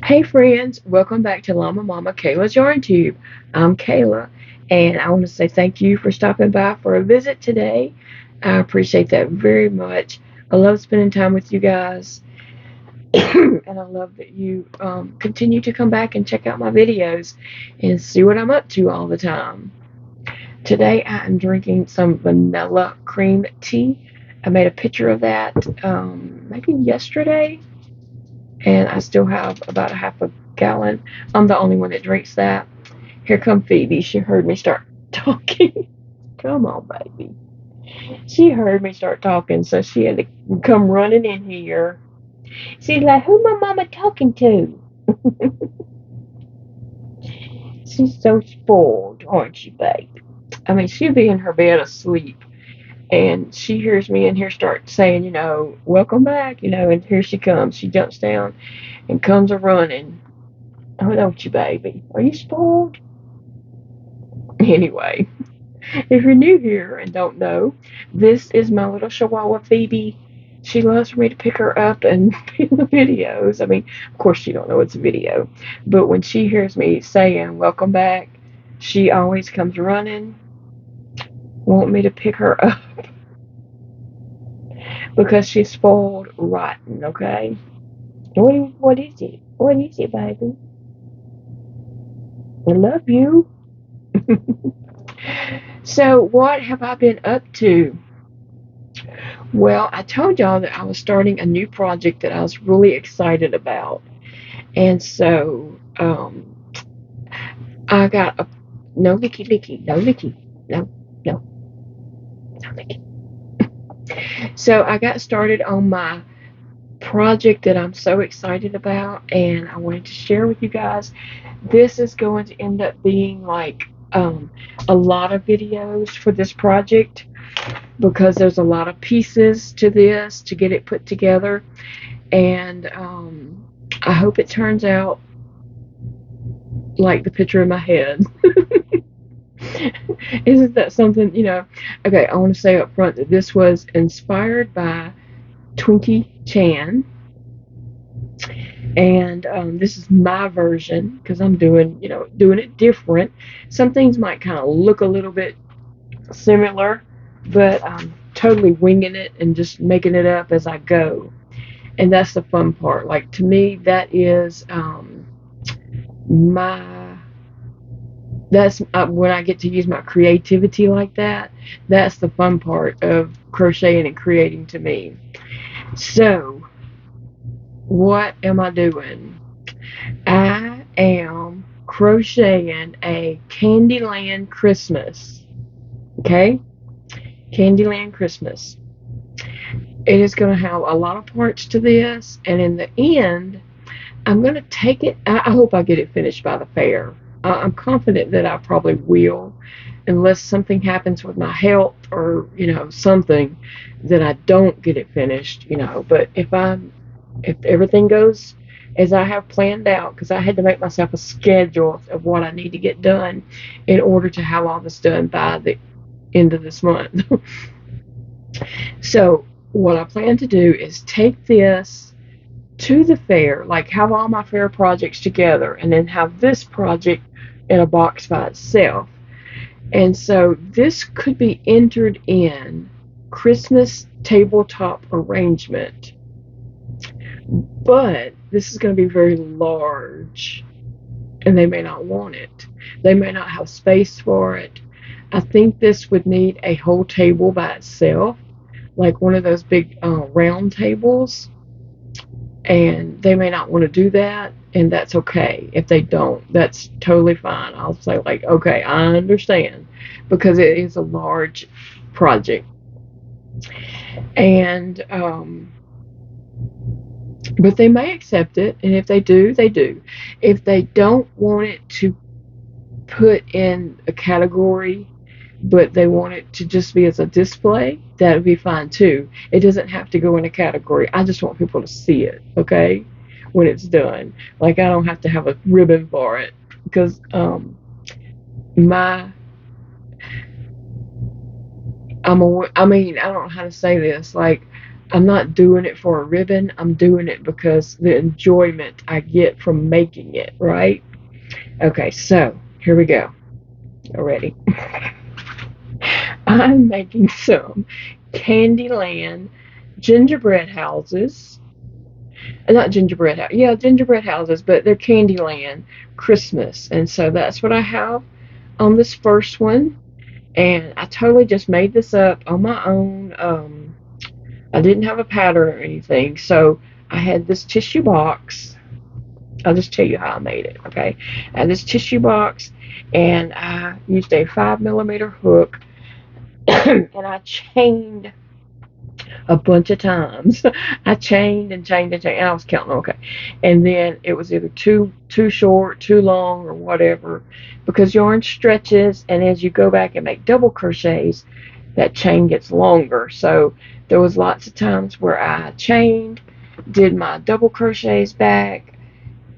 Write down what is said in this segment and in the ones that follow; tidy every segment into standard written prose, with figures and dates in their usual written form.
Hey friends, welcome back to Llama Mama Kayla's Yarn Tube. I'm Kayla, and I want to say thank you for stopping by for a visit today. I appreciate that very much. I love spending time with you guys, and I love that you continue to come back and check out my videos and see what I'm up to all the time. Today I am drinking some vanilla cream tea. I made a picture of that maybe yesterday, and I still have about a half a gallon. I'm the only one that drinks that. Here come Phoebe. She heard me start talking. Come on, baby. She heard me start talking, so she had to come running in here. She's like, "Who my mama talking to?" She's so spoiled, aren't you, babe? I mean, she'll be in her bed asleep, and she hears me in here start saying, "Welcome back," and here she comes. She jumps down and comes a running. Oh, don't you, baby? Are you spoiled? Anyway, if you're new here and don't know, this is my little Chihuahua Phoebe. She loves for me to pick her up and in the videos. I mean, of course, she don't know it's a video, but when she hears me saying "Welcome back," she always comes running, want me to pick her up because she's spoiled rotten. Okay, what is it? What is it, baby? I love you. So, what have I been up to? Well, I told y'all that I was starting a new project that I was really excited about. And so I got a no licky licky, no licky, no, no, no licky. So I got started on my project that I'm so excited about, and I wanted to share with you guys. This is going to end up being like a lot of videos for this project because there's a lot of pieces to this to get it put together. And I hope it turns out like the picture in my head. Isn't that something, Okay, I want to say up front that this was inspired by Twinkie Chan, and this is my version because I'm doing it different. Some things might kind of look a little bit similar, but I'm totally winging it and just making it up as I go. And that's the fun part. Like, to me, that is my that's when I get to use my creativity like that. That's the fun part of crocheting and creating to me. So, what am I doing? I am crocheting a Candyland Christmas. Okay? Candyland Christmas. It is going to have a lot of parts to this, and in the end, I'm going to take it. I hope I get it finished by the fair. I'm confident that I probably will, unless something happens with my health or something that I don't get it finished. But if everything goes as I have planned out, because I had to make myself a schedule of what I need to get done in order to have all this done by the end of this month. So what I plan to do is take this to the fair, like have all my fair projects together, and then have this project in a box by itself. And so this could be entered in Christmas tabletop arrangement, but this is going to be very large, and they may not want it. They may not have space for it. I think this would need a whole table by itself, like one of those big round tables, and they may not want to do that, and that's okay. If they don't, that's totally fine. I'll say, like, okay, I understand, because it is a large project. And but they may accept it, and if they do, they do. If they don't want it to put in a category, but they want it to just be as a display, that would be fine too. It doesn't have to go in a category. I just want people to see it, okay, when it's done. Like, I don't have to have a ribbon for it, because my I mean, I don't know how to say this. Like, I'm not doing it for a ribbon. I'm doing it because the enjoyment I get from making it, right? Okay, so here we go. You ready? I'm making some Candyland gingerbread houses. Not gingerbread house. Yeah, gingerbread houses, but they're Candyland Christmas. And so that's what I have on this first one. And I totally just made this up on my own. I didn't have a pattern or anything. So I had this tissue box. I'll just tell you how I made it, okay? I had this tissue box, and I used a 5mm hook, and I chained a bunch of times. I chained and chained and chained. And I was counting, okay. And then it was either too short, too long, or whatever, because yarn stretches, and as you go back and make double crochets, that chain gets longer. So there was lots of times where I chained, did my double crochets back,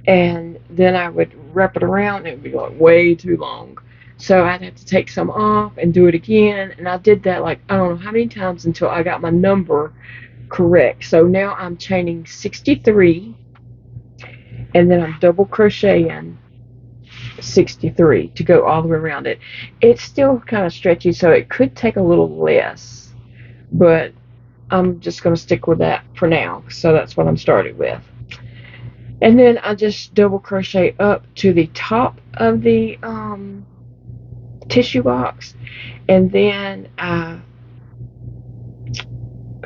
and then I would wrap it around, and it would be like way too long. So I'd have to take some off and do it again, and I did that like I don't know how many times until I got my number correct. So now I'm chaining 63, and then I'm double crocheting 63 to go all the way around it. It's still kind of stretchy, so it could take a little less, but I'm just going to stick with that for now. So that's what I'm starting with. And then I just double crochet up to the top of the tissue box, and then I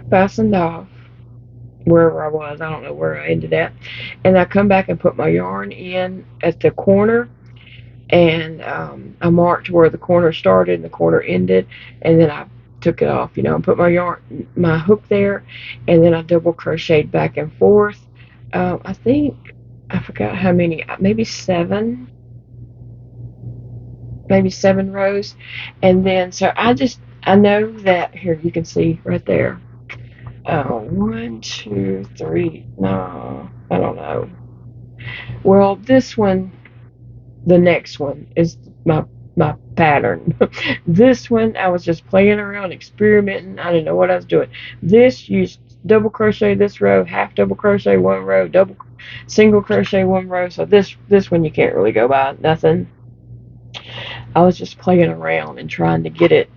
fastened off wherever I was. I don't know where I ended at. And I come back and put my yarn in at the corner, and I marked where the corner started and the corner ended, and then I took it off, and put my hook there, and then I double crocheted back and forth. I think I forgot how many, maybe seven rows, and then so I know that here you can see right there. 1, 2, 3. No, I don't know. Well, this one, the next one is my pattern. This one I was just playing around, experimenting. I didn't know what I was doing. This you double crochet this row, half double crochet one row, double single crochet one row. So this one you can't really go by nothing. I was just playing around and trying to get it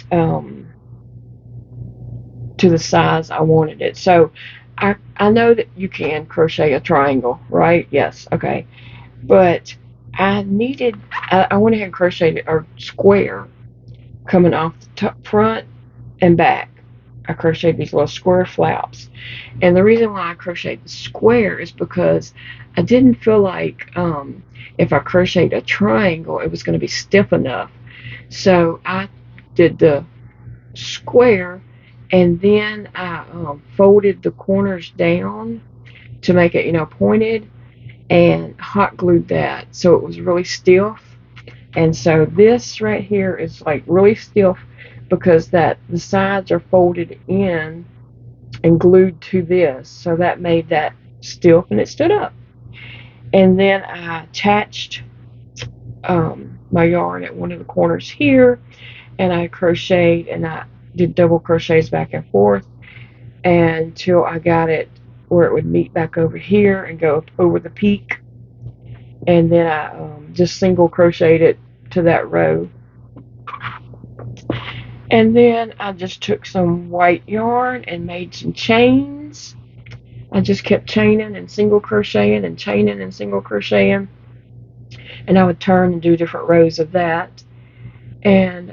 to the size I wanted it. So I know that you can crochet a triangle, right? Yes, okay. But I went ahead and crocheted a square coming off the top, front and back. I crocheted these little square flaps. And the reason why I crocheted the square is because I didn't feel like if I crocheted a triangle, it was going to be stiff enough. So I did the square, and then I folded the corners down to make it, pointed, and hot glued that so it was really stiff. And so this right here is like really stiff because the sides are folded in and glued to this, so that made that stiff, and it stood up. And then I attached my yarn at one of the corners here, and I crocheted, and I did double crochets back and forth until I got it where it would meet back over here and go up over the peak. And then I just single crocheted it to that row. And then I just took some white yarn and made some chains. I just kept chaining and single crocheting and chaining and single crocheting, and I would turn and do different rows of that. And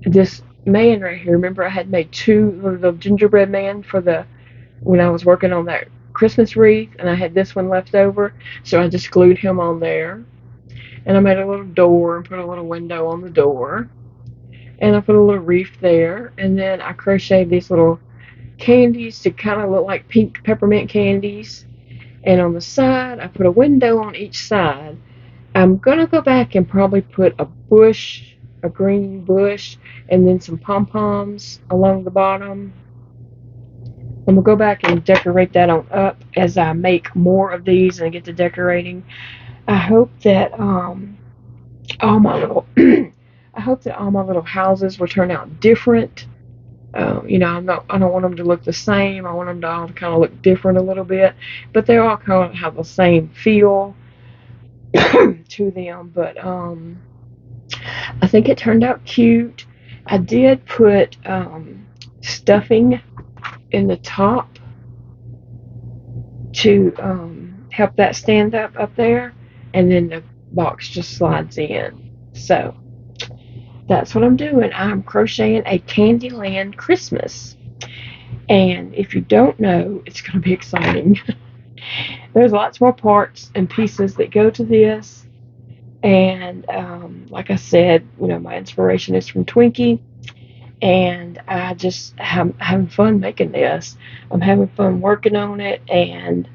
this man right here, remember I had made two little gingerbread man when I was working on that Christmas wreath, and I had this one left over, so I just glued him on there. And I made a little door and put a little window on the door, and I put a little wreath there, and then I crocheted these little candies to kind of look like pink peppermint candies. And on the side, I put a window on each side. I'm going to go back and probably put a green bush, and then some pom-poms along the bottom. I'm going to go back and decorate that on up as I make more of these and get to decorating. I hope that all my little I hope that all my little houses will turn out different You know, I don't want them to look the same. I want them to all kind of look different a little bit, but they all kind of have the same feel to them. But I think it turned out cute. I did put stuffing in the top to help that stand up there, and then the box just slides in. So that's what I'm doing. I'm crocheting a Candyland Christmas. And if you don't know, it's going to be exciting. There's lots more parts and pieces that go to this. And like I said, you know, my inspiration is from Twinkie. And I just having fun making this. I'm having fun working on it. And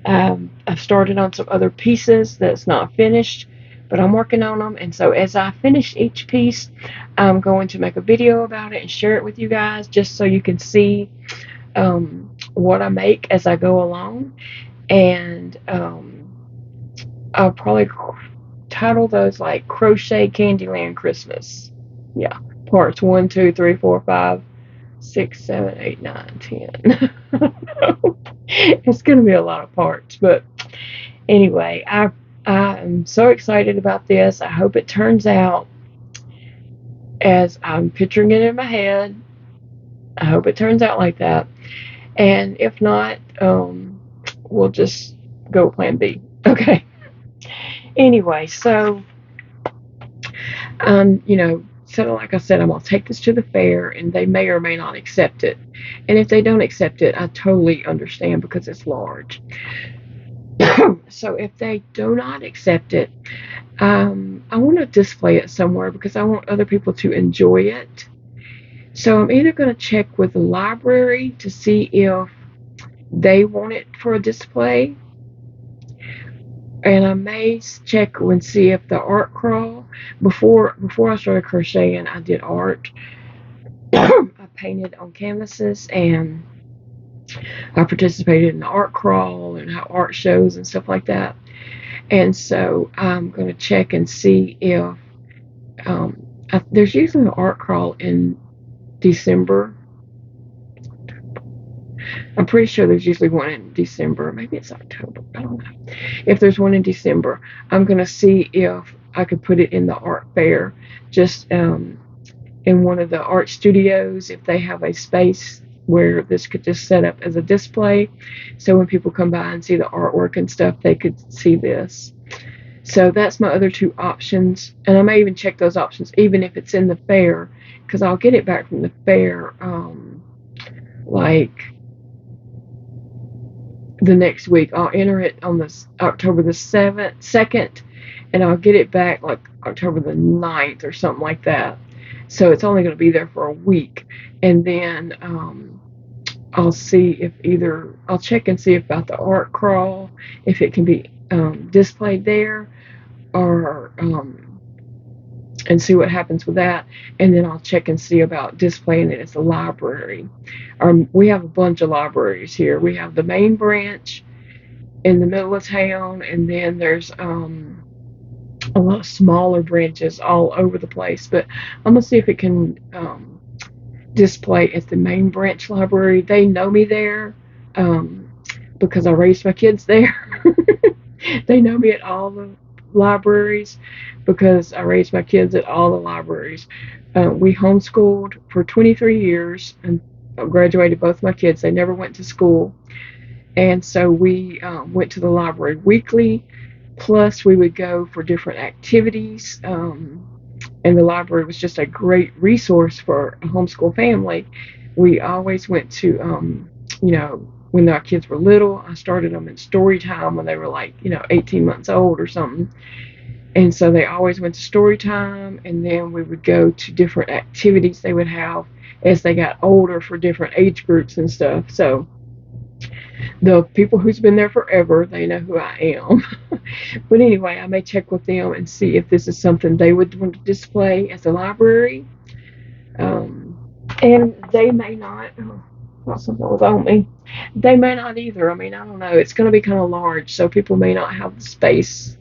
I've started on some other pieces that's not finished, but I'm working on them. And so as I finish each piece, I'm going to make a video about it and share it with you guys just so you can see what I make as I go along. And I'll probably title those like Crochet Candyland Christmas. Yeah, parts 1, 2, 3, 4, 5, 6, 7, 8, 9, 10. It's going to be a lot of parts, but anyway, I am so excited about this. I hope it turns out as I'm picturing it in my head. I hope it turns out like that. And if not, we'll just go plan B. Okay. Anyway, so, you know, so like I said, I'm going to take this to the fair, and they may or may not accept it. And if they don't accept it, I totally understand because it's large. So if they do not accept it, I want to display it somewhere because I want other people to enjoy it. So I'm either going to check with the library to see if they want it for a display, and I may check and see if the art crawl, before I started crocheting, I did art. I painted on canvases, and I participated in the art crawl and art shows and stuff like that. And so I'm going to check and see if there's usually an art crawl in December. I'm pretty sure there's usually one in December. Maybe it's October. I don't know. If there's one in December, I'm going to see if I could put it in the art fair, just in one of the art studios, if they have a space where this could just set up as a display. So when people come by and see the artwork and stuff, they could see this. So that's my other two options. And I may even check those options, even if it's in the fair, because I'll get it back from the fair like the next week. I'll enter it on this October the 2nd, and I'll get it back like October the 9th or something like that. So it's only going to be there for a week. And then I'll see if I'll check and see about the art crawl, if it can be displayed there, or and see what happens with that. And then I'll check and see about displaying it as a library. We have a bunch of libraries here. We have the main branch in the middle of town, and then there's a lot of smaller branches all over the place. But I'm gonna see if it can display at the main branch library. They know me there because I raised my kids there. They know me at all the libraries because I raised my kids at all the libraries. We homeschooled for 23 years and graduated both my kids. They never went to school. And so we went to the library weekly, plus we would go for different activities. And the library was just a great resource for a homeschool family. We always went to, you know, when our kids were little, I started them in story time when they were like, you know, 18 months old or something. And so they always went to story time, and then we would go to different activities they would have as they got older for different age groups and stuff. So the people who's been there forever, they know who I am. But anyway, I may check with them and see if this is something they would want to display as a library. And they may not. Thought something was on me. They may not either. I mean, I don't know. It's going to be kind of large, so people may not have the space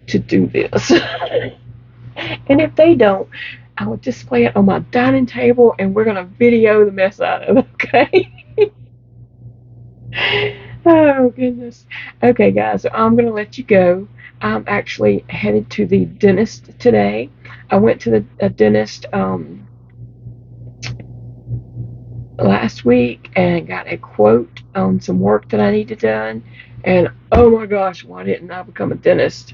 to do this. And if they don't, I will display it on my dining table, and we're gonna video the mess out of it, okay? Oh goodness. Okay, guys, so I'm gonna let you go. I'm actually headed to the dentist today. I went to the dentist last week and got a quote on some work that I needed done. And oh my gosh, why didn't I become a dentist?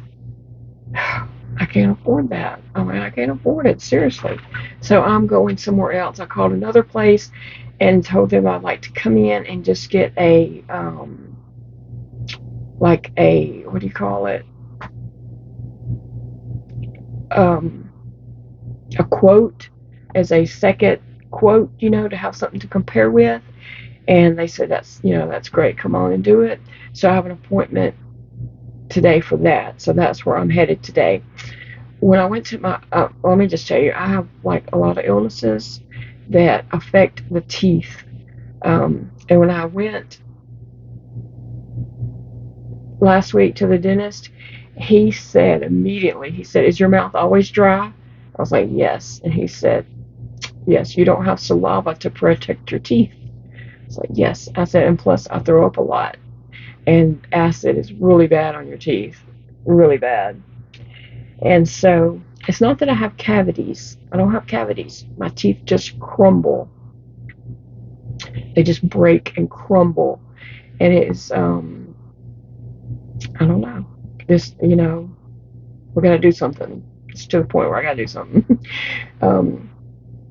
I can't afford that. I mean, I can't afford it, seriously. So I'm going somewhere else. I called another place and told them I'd like to come in and just get a, like a, what do you call it? Um, a quote as a second quote, to have something to compare with. And they said, that's great. Come on and do it. So I have an appointment today for that. So that's where I'm headed today. When I went to let me just tell you, I have like a lot of illnesses that affect the teeth. And when I went last week to the dentist, he said immediately, is your mouth always dry? I was like, yes. And he said, yes, you don't have saliva to protect your teeth. I was like, yes. I said, and plus I throw up a lot. And acid is really bad on your teeth. Really bad. And so it's not that I have cavities. I don't have cavities. My teeth just crumble. They just break and crumble. And it's, I don't know. This, we're going to do something. It's to the point where I got to do something.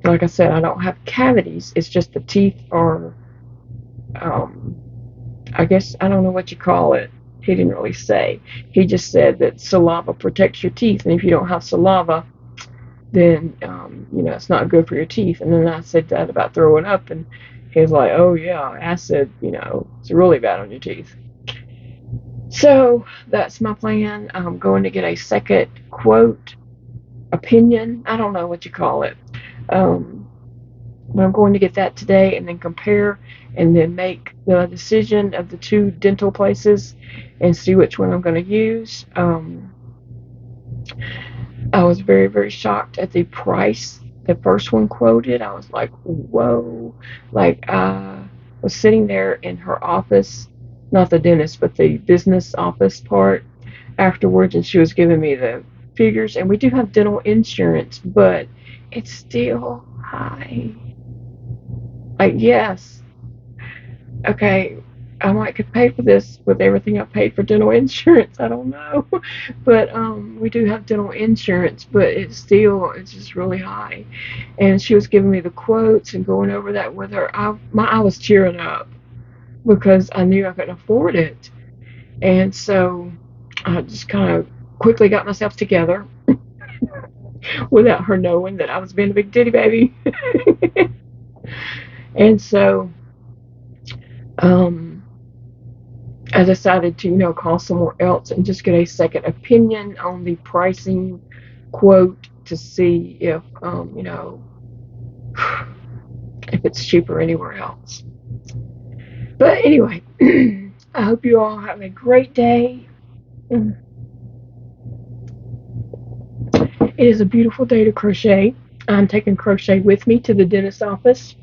Like I said, I don't have cavities. It's just the teeth are, I guess, I don't know what you call it. He didn't really say. He just said that saliva protects your teeth. And if you don't have saliva, then, it's not good for your teeth. And then I said that about throwing up. And he was like, oh, yeah, acid, it's really bad on your teeth. So that's my plan. I'm going to get a second quote, opinion. I don't know what you call it. But I'm going to get that today and then compare and then make the decision of the two dental places and see which one I'm going to use. I was very, very shocked at the price the first one quoted. I was like, whoa. Like, I was sitting there in her office, not the dentist, but the business office part afterwards, and she was giving me the figures. And we do have dental insurance, but it's still high. Like, yes, okay, I might could pay for this with everything I paid for dental insurance. I don't know, but we do have dental insurance, but it's just really high. And she was giving me the quotes and going over that with her. I was tearing up because I knew I couldn't afford it, and so I just kind of quickly got myself together without her knowing that I was being a big titty baby. And so I decided to, call somewhere else and just get a second opinion on the pricing quote to see if, if it's cheaper anywhere else. But anyway, I hope you all have a great day. It is a beautiful day to crochet. I'm taking crochet with me to the dentist's office.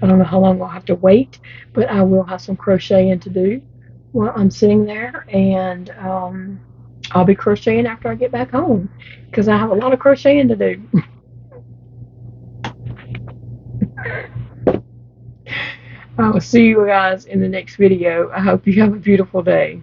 I don't know how long I'll have to wait, but I will have some crocheting to do while I'm sitting there, and I'll be crocheting after I get back home because I have a lot of crocheting to do. I will see you guys in the next video. I hope you have a beautiful day.